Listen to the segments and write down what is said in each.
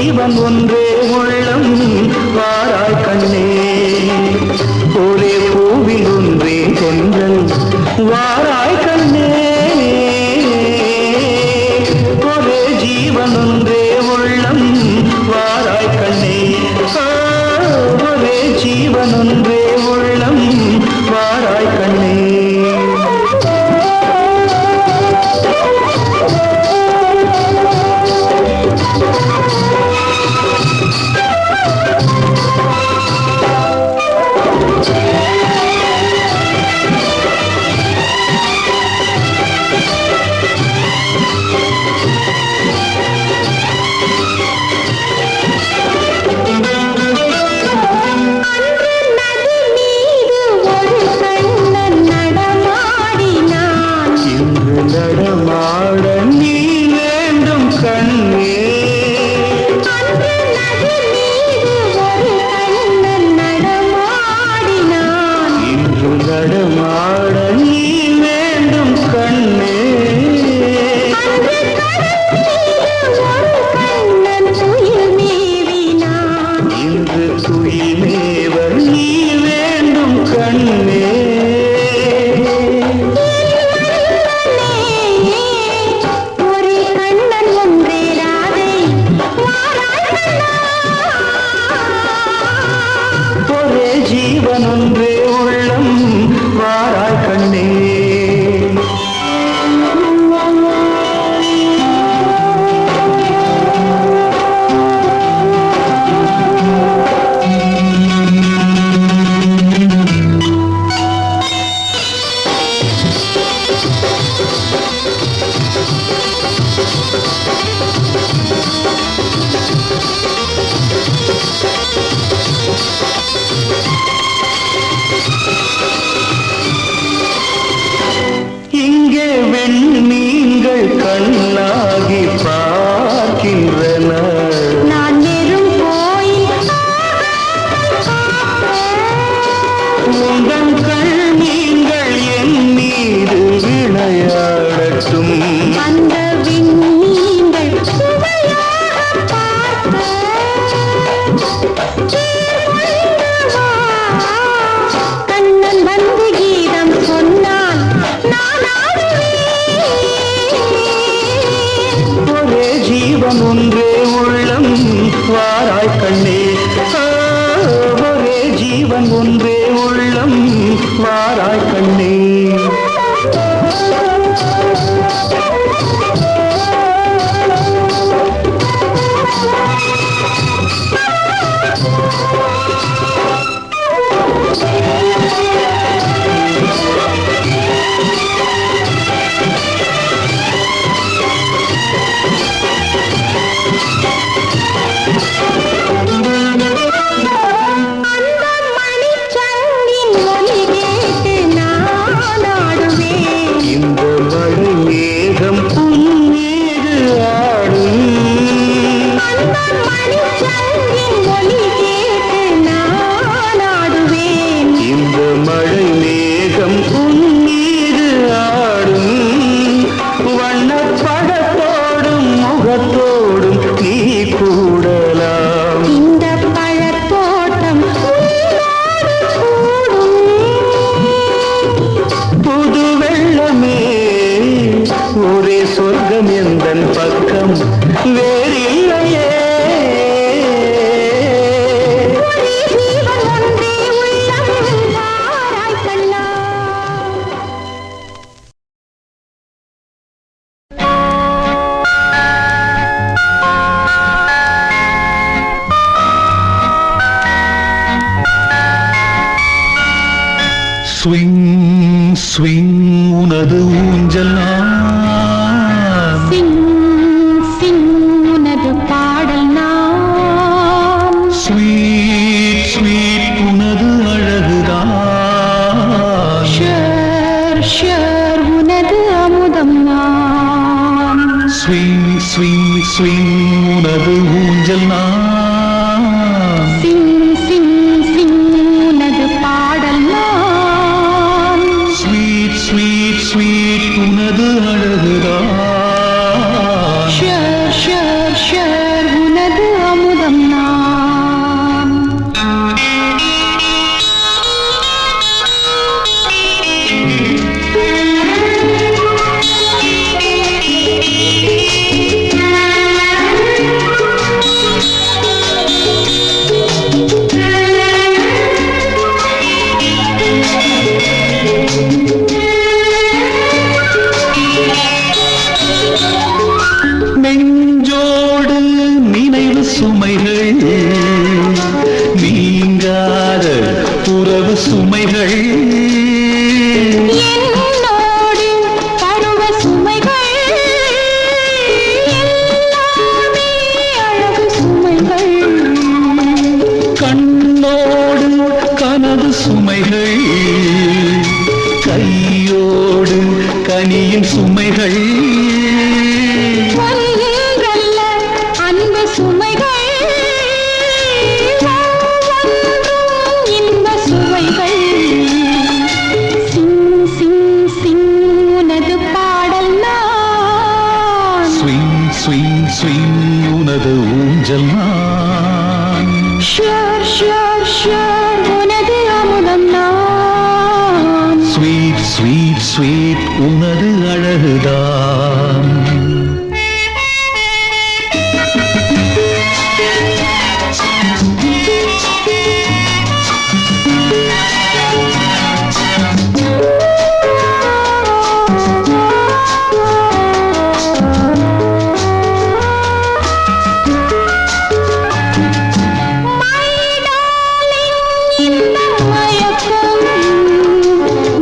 ஜீவன் ஒன்றே உள்ளம் வாராய் கண்ணே ஒரே பூவில் ஒன்றே தென்றல் வாராய் கண்ணே ஒரே ஜீவன் ஒன்றே உள்ளம் வாராய் கண்ணே ஒரே ஜீவன் ஒன்றே உள்ளம் வாராய் கண்ணே ஒன்றே உள்ளம் வாராய் கண்ணே ஒரே ஜீவன் ஒன்றே உள்ளம் வாராய் கண்ணே சொர்க்கம் எந்தன் பக்கம் வேறில்லையே ஸ்விங் ஸ்விங் உனது ஊஞ்சல் ஸ்விங் ஸ்விங் ஸ்விங் உனது ஊஞ்சல் நான் சிங் சிங் சிங் உனது பாடல் நான் ஸ்வீட் ஸ்வீட் ஸ்வீட் உனது அழகுதான் ஷர் ஷர் ஷர் உனது சுமைகள் நீங்காத உறவு சுமைகள் என்னோடு பருவ சுமைகள் எல்லாமே அழகு சுமைகள் கண்ணோடு கனவு சுமைகள் கையோடு கனியின் சுமைகள் ஒன்றல்ல அன்பு சுமைகள் ஒவ்வொன்றும் இன்ப சுவைகள் சிங் சிங் சிங் உனது பாடல் நான் ஸ்விங் ஸ்விங் ஸ்விங் உனது ஊஞ்சல் நான் ஷியோர் ஷியோர் ஷியோர் உனது அமுதம் நான் ஸ்வீட் ஸ்வீட் ஸ்வீட் உனது அழகுதான்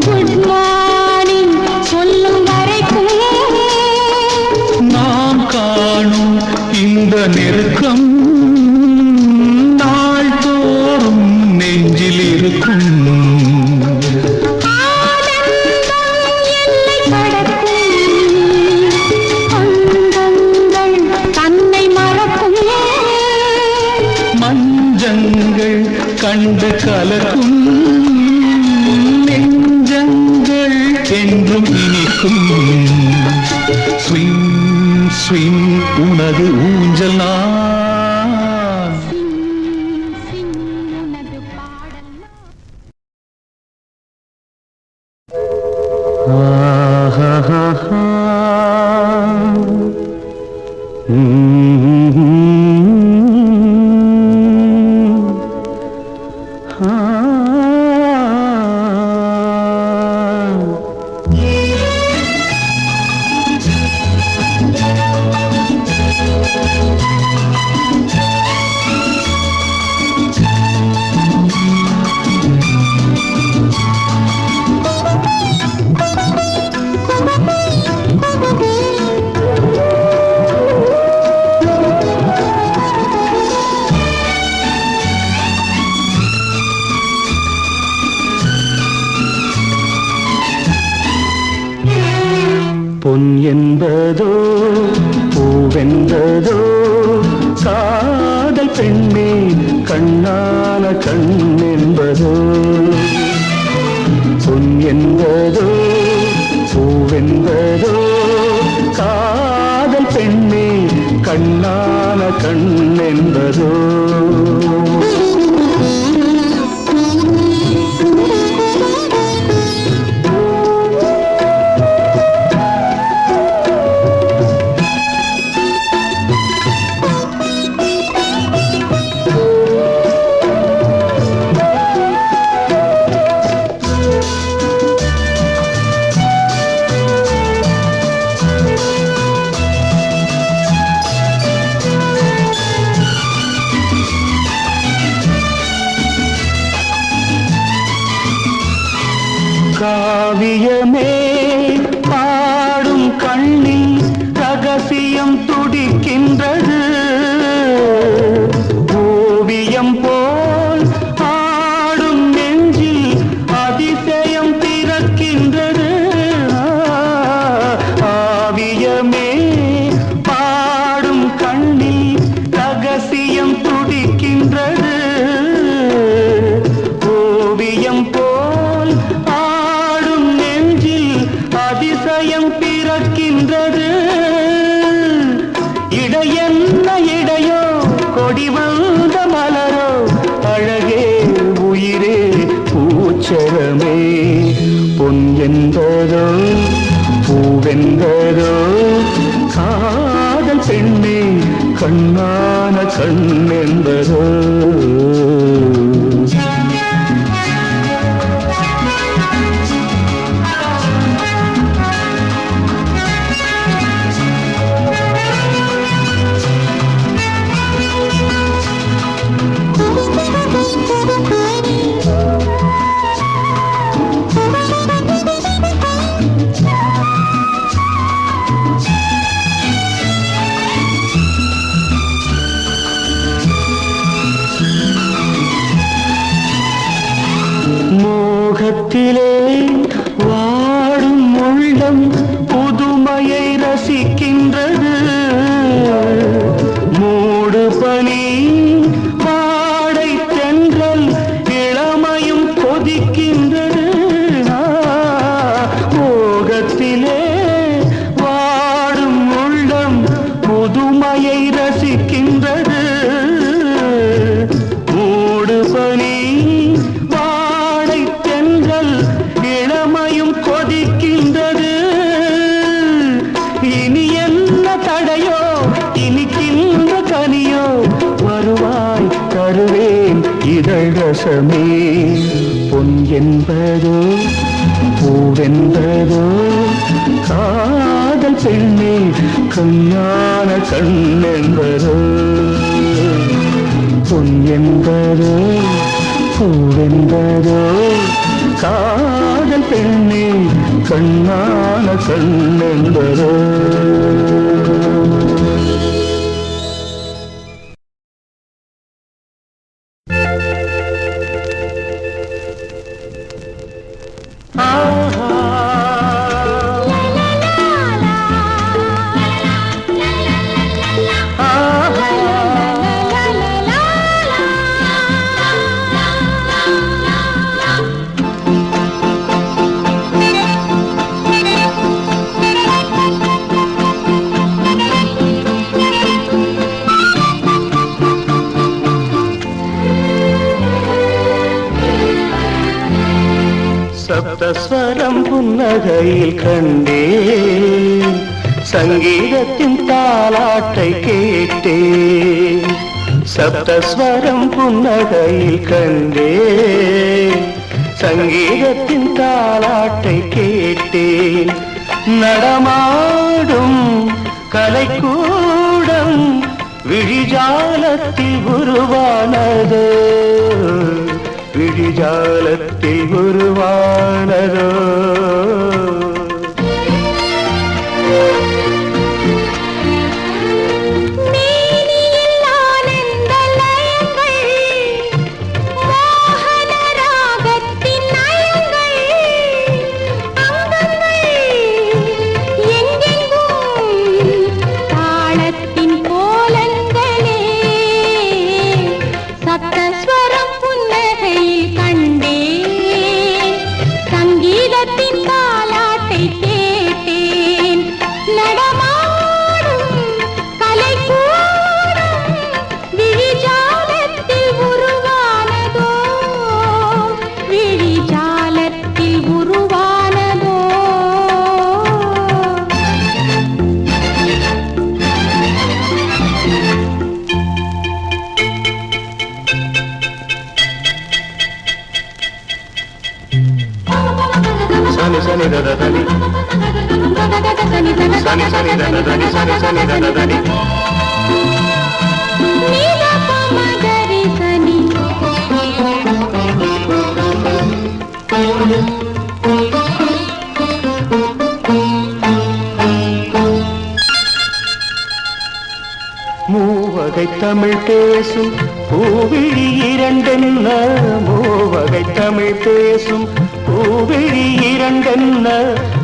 குட் மார்னிங் சொல்லும் வரைக்கும் நாம் காணும் இந்த நெருக்கம் நாள்தோறும் நெஞ்சில் இருக்கும் ஆனந்தம் எல்லை கடக்கும் அங்கங்கள் தன்னை மறக்கும் மஞ்சங்கள் கண்டு கலக்கும் நெஞ்சங்கள் என்றும் இனிக்கும் ஸ்விங் ஸ்விங் உனது ஊஞ்சல் நான் சிங் உனது பாடல் பொன் என்பதோ பூவென்பதோ காதல் பெண்ணே கண்ணான கண் என்பதோ பொன் என்பதோ பூவென்பதோ காதல் பெண்ணே கண்ணான கண் என்பதோ காவியமே பாடும் கண்ணில் ரகசியம் துடிக்கின்றது ஓவியம் போல் ஆடும் நெஞ்சில் அதிசயம் பிறக்கின்றது ஆவியமே பாடும் கண்ணில் ரகசியம் துடிக்கின்றது ஓவியம் போல் ஆடும் நெஞ்சில் அதிசயம் பிறக்கின்றது இடையென்ன இடையோ கொடி வந்த மலரோ அழகே உயிரே பூச்சரமே பொன் என்பதோ பூவென்பதோ காதல் பெண்ணே கண்ணான கண் என்பதோ மோகத்திலே வாடும் உள்ளம் புதுமையை ரசிக்கின்றது. மூடு பனி வாடை தென்றல் இளமையும் கொதிக்கின்றது. மோகத்திலே வாடும் உள்ளம் புதுமையை ரசிக்கின்றது. மூடு பனி வாடை தென்றல் இளமையும் கொதிக்கின்றது. இனி என்ன தடையோ இனிக்கின்ற கனியோ வருவாய் தருவேன் இதழ் ரசமே. பொன் என்பதோ பூவென்பதோ காதல் பெண்ணே கண்ணான கண் என்பதோ. பொன் என்பதோ பூவென்பதோ காதல் பெண்ணே கண்ணான கண் என்பதோ. சப்தஸ்வரம் புன்னகையில் கண்டேன், சங்கீதத்தின் தாலாட்டை கேட்டேன். சப்தஸ்வரம் புன்னகையில் கண்டேன், சங்கீதத்தின் தாலாட்டை கேட்டேன். நடமாடும் கலைக்கூடம் விழிஜாலத்தில் உருவானது, விழிஜாலத்தில் உருவானதோ. Sani da da da ni, sani sani da da da ni, sani sani da da da ni. Nila pamadari sani. மூவகை தமிழ் பேசும் பூவிழி இரண்டென்ன, மூவகை தமிழ் பேசும் பூவிழி இரண்டென்ன,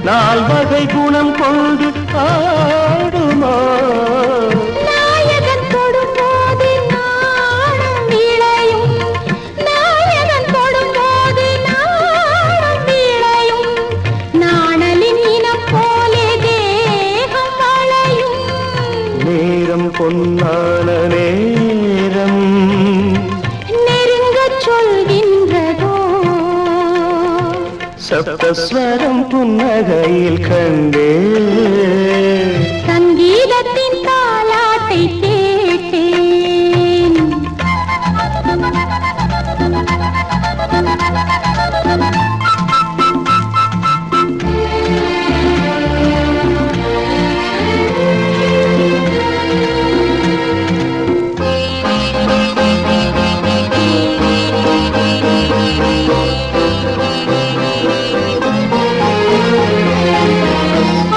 நால்வகை குணம் கொண்டு ஆடுமோ. நாயகன் தொடும்போது நாணம் விளையும், நாயகன் தொடும்போது நாணம் விளையும், நாணலின் இனம் போலே தேகம் வளையும். நேரம் பொன்னான நேரம் நெருங்கச் சொல்கின்றதோ. சப்தஸ்வரம் புன்னகையில் கண்டே, சங்கீதத்தின் தாலாட்டை கேட்டேன்.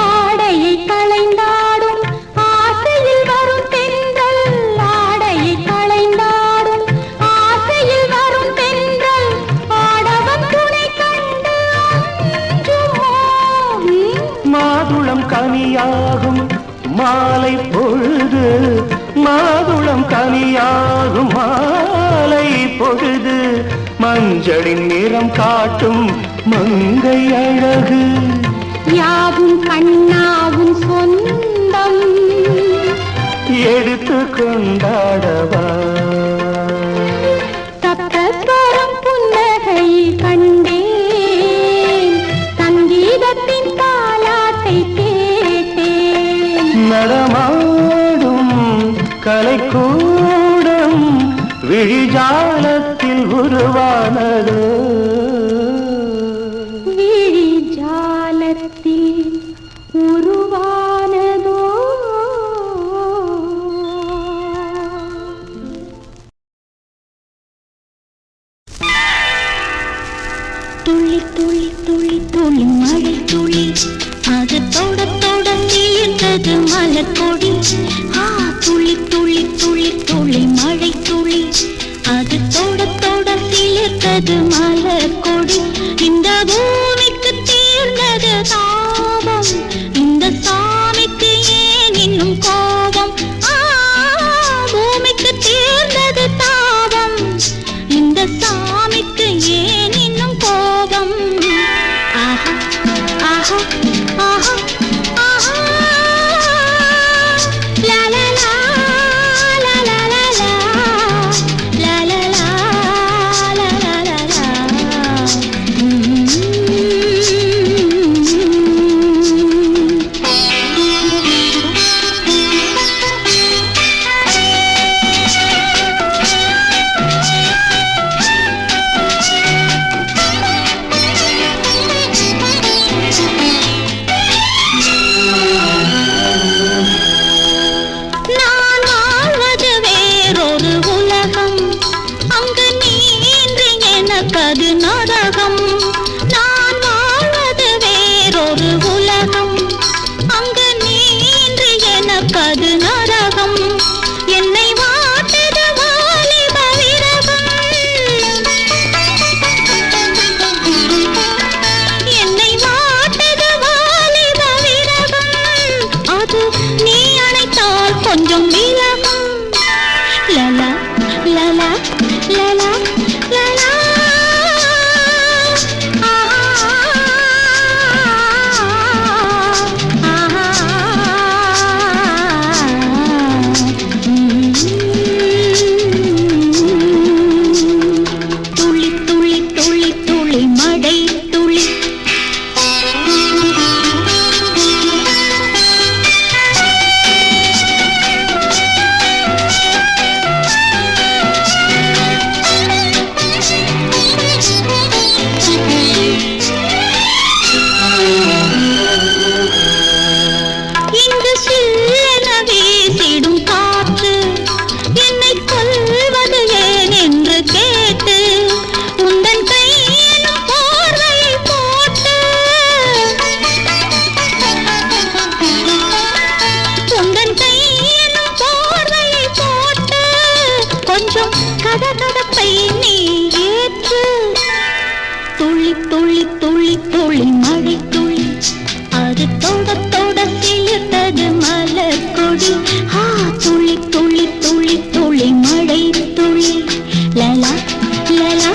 ஆடையை களைந்த மாலை பொழுது மாதுளம் கனியாகும் மாலை பொழுது மஞ்சளின் நிறம் காட்டும் மங்கை அழகு யாவும் கண்ணாவும் சொந்தம் எடுத்து கொண்டாடவா சப்தஸ்வரம் புன்னகை கண்டேன் சங்கீதத்தின் தாலாட்டை கேட்டேன் நடமாடும் கலைக்கூடம் விழிஜாலத்தில் உருவானதோ விழிஜாலத்தில் உருவானதோ துளி துளி துளி துளி மழை துளி அது தொட தொட தீர்ந்தது மலர்கொடி துளி துளி துளி துளி மழை துளி அது தொட தொட தீர்ந்தது மலர்கொடி இந்த பூமிக்கு தீர்ந்தது தாபம் இந்த சாமிக்கு ஏன் இன்னும் கோபம் பூமிக்கு தீர்ந்தது தாபம் இந்த சாமிக்கு ஏன் இன்னும் கோபம் ஆஹா ஆஹா ஆஹா ஆஹா லா லா லா லா லா லா லா லா லா லா லா லா லா நான் வாழ்வது வேறொரு உலகம் அங்கு நீன்று எனக்கது நரகம் நான் வாழ்வது வேறொரு உலகம் அங்கு நீன்று எனக்கது நரகம் என்னை வாட்டது வாலிப விரகம் என்னை வாட்டது வாலிப விரகம் அது நீ அணைத்தால் கொஞ்சம் விலகும் லலா லலா லலா லலா துளி துளி துளி துளி மழை துளி இங்கு சில்லென வீசிடும் காற்று என்னை கொல்வது ஏன் என்று கேட்டு உந்தன் கையிலும் போர்வையை போட்டு உந்தன் கையிலும் போர்வையை போட்டு கொஞ்சம் கதகதப்பை நீ ஏற்று துளி துளி துளி துளி மழை துளி அது தொட தொட சிலிர்த்தது மலர்கொடி துளி துளி துளி துளி மழை துளி லலா லலா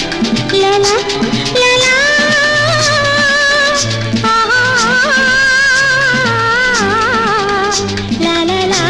லலா லலா லலா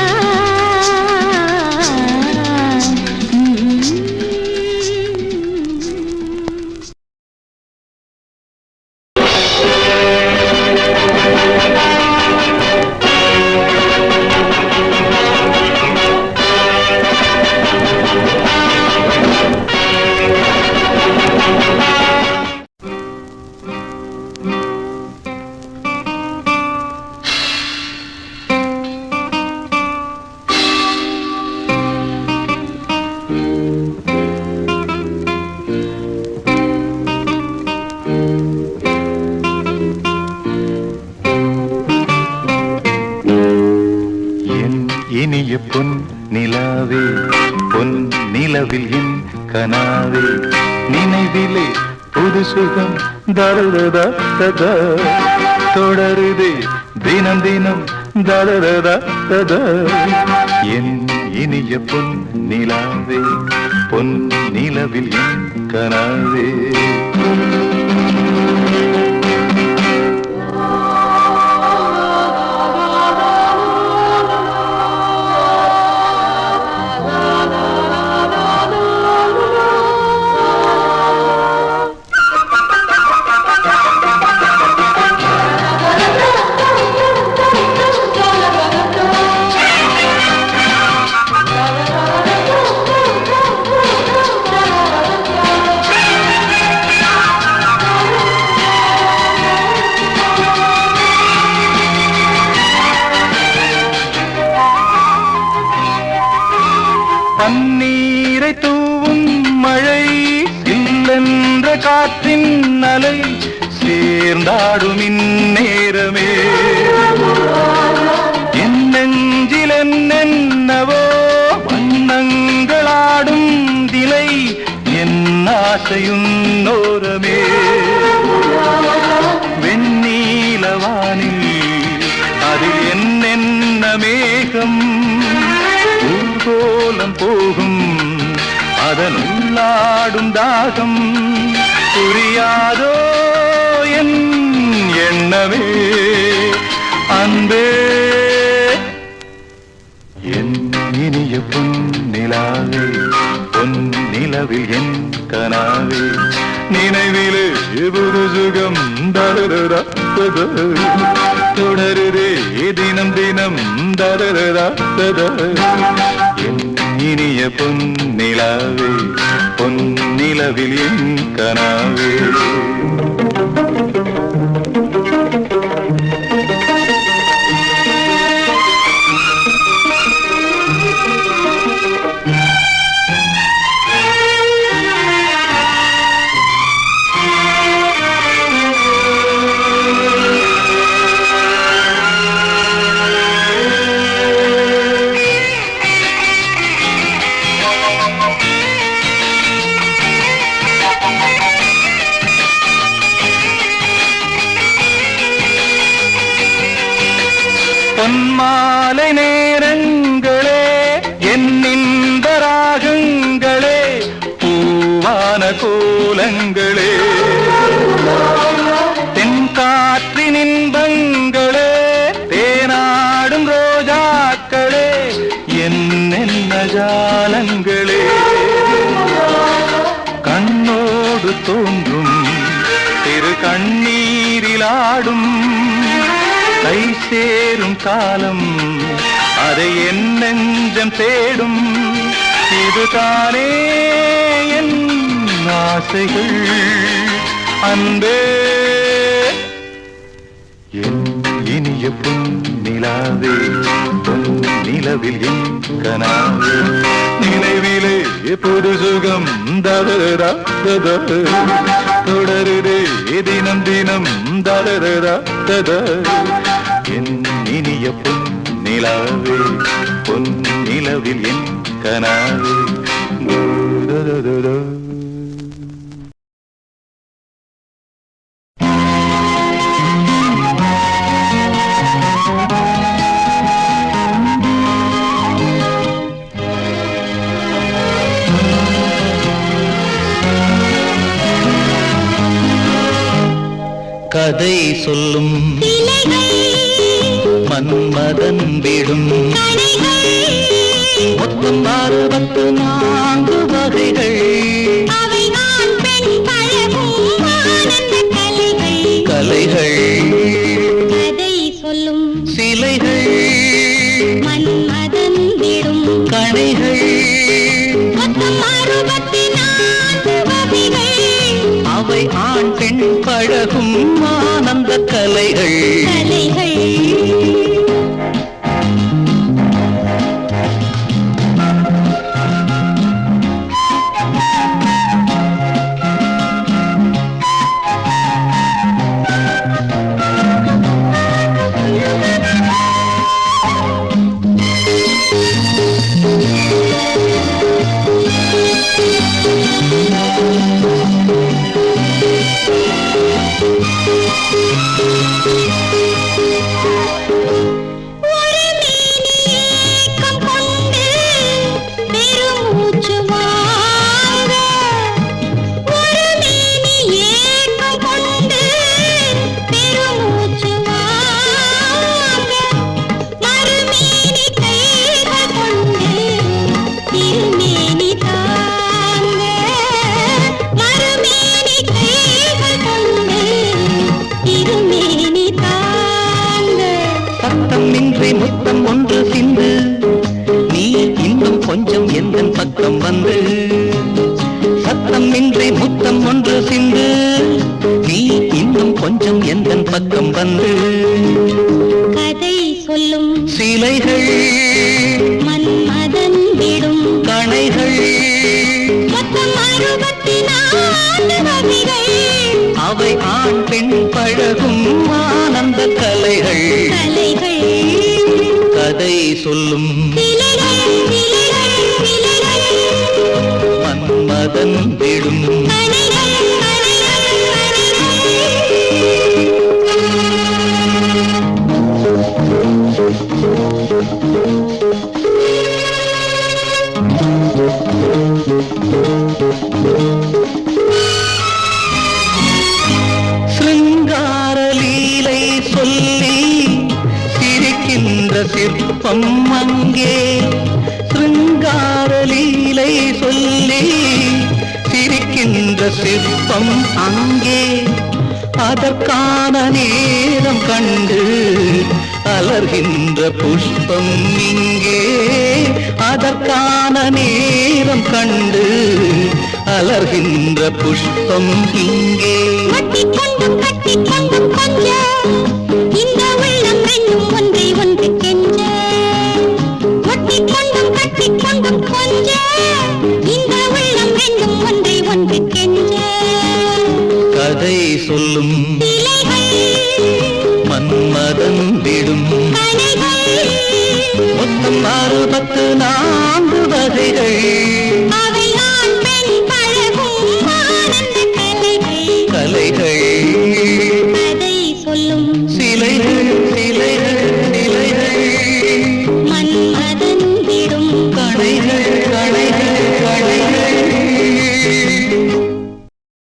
இனிய பொன் நிலாவே பொன் நிலவில் என் கனாவே நினைவிலே புது சுகம் தருதத தொடருதே தினம் தினம் தரதா ததா. என் இனிய பொன் நிலாவே, பொன் நிலவில் என் கனாவே. பன்னீரை தூவும் மழை, இல்லென்ற காற்றின் அலை, சேர்ந்தாடும் இந்நேரமே என் நெஞ்சில் என்னென்னவோ வண்ணங்களாடும் திலை, என் ஆசையுன்னோரமே. வெண்ணீலவானில் அதில் என்னென்ன மேகம், ஊர்கோலம் போகும் அதன் உள்ளாடும் தாகம், புரியாதோ என் எண்ணமே அன்பே. என் இனிய பொன் நிலாவே, பொன் நிலவில் என் கனாவே, நினைவிலே புது சுகம் தரதா ததா, தொடருதே தினம் தினம் தரதா ததா. என் இனிய பொன் நிலாவே, பொன் நிலவில் என் கனாவே. பொன்மாலை நேரங்களே, என் இன்ப ராகங்களே, பூவான கோலங்களே, தென்காற்றின் இன்பங்களே, தேனாடும் ரோஜாக்களே, என்னென்ன ஜாலங்களே, கண்ணோடு தோன்றும் திரு கண்ணீரிலாடும் கை சேரும் காலம், அதை என் நெஞ்சம் தேடும், இதுதானே என் ஆசைகள் அன்பே. என் இனிய பொன் நிலாவே, பொன் நிலவில் என் கனாவே, நினைவிலே புது சுகம் தரதா ததா, தொடருதே தினம் தினம் தரதா ததா. என் இனிய பொன் நிலாவே, பொன் நிலவில் என் கனாவே. கதை சொல்லும் மன்மதன் விடும் மொத்தம் 64 வகைகள், கலைகள் கதை சொல்லும் சிலைகள், மன்மதன் விடும் கணைகள், மொத்தம் 64 வகைகள், அவை ஆண் பெண் பழகும் ஆனந்த கலைகள். பக்கம் வந்து சத்தம் இன்றி முத்தம் ஒன்று சிந்து நீ இன்னும் கொஞ்சம் எந்தன் பக்கம் வந்து கதை சொல்லும் சிலைகள் மன்மதன் விடும் கணைகள் மொத்தம் 64 வகைகள் அவை ஆண் பெண் பழகும் ஆனந்த கலைகள் கலைகள் கதை சொல்லும் சிலைகள் சிலைகள் சிலைகள் மன்மதன் விடும் கணைகள் கணைகள் சிருங்கார லீலை சொல்லி சிரிக்கின்ற சிற்பம் அங்கே சிருங்கார லீலை சொல்லி சிரிக்கின்ற சிற்பம் அங்கே அதற்கான நேரம் கண்டு அலர்கின்ற புஷ்பம் இங்கே அதற்கான நேரம் கண்டு அலர்கின்ற புஷ்பம் இங்கே கட்டிக்கொண்டும் கட்டிக்கொண்டும் கொஞ்சம் இந்த உள்ளம் ரெண்டும் ஒன்றை ஒன்று கெஞ்ச ஒட்டிக்கொண்டும் கட்டிக்கொண்டும் கொஞ்சம் இந்த உள்ளம் ரெண்டும் ஒன்றை ஒன்று கெஞ்ச கதை சொல்லும் சிலைகள் மன்மதன் விடும் கணைகள் மொத்தம் 64 வகைகள்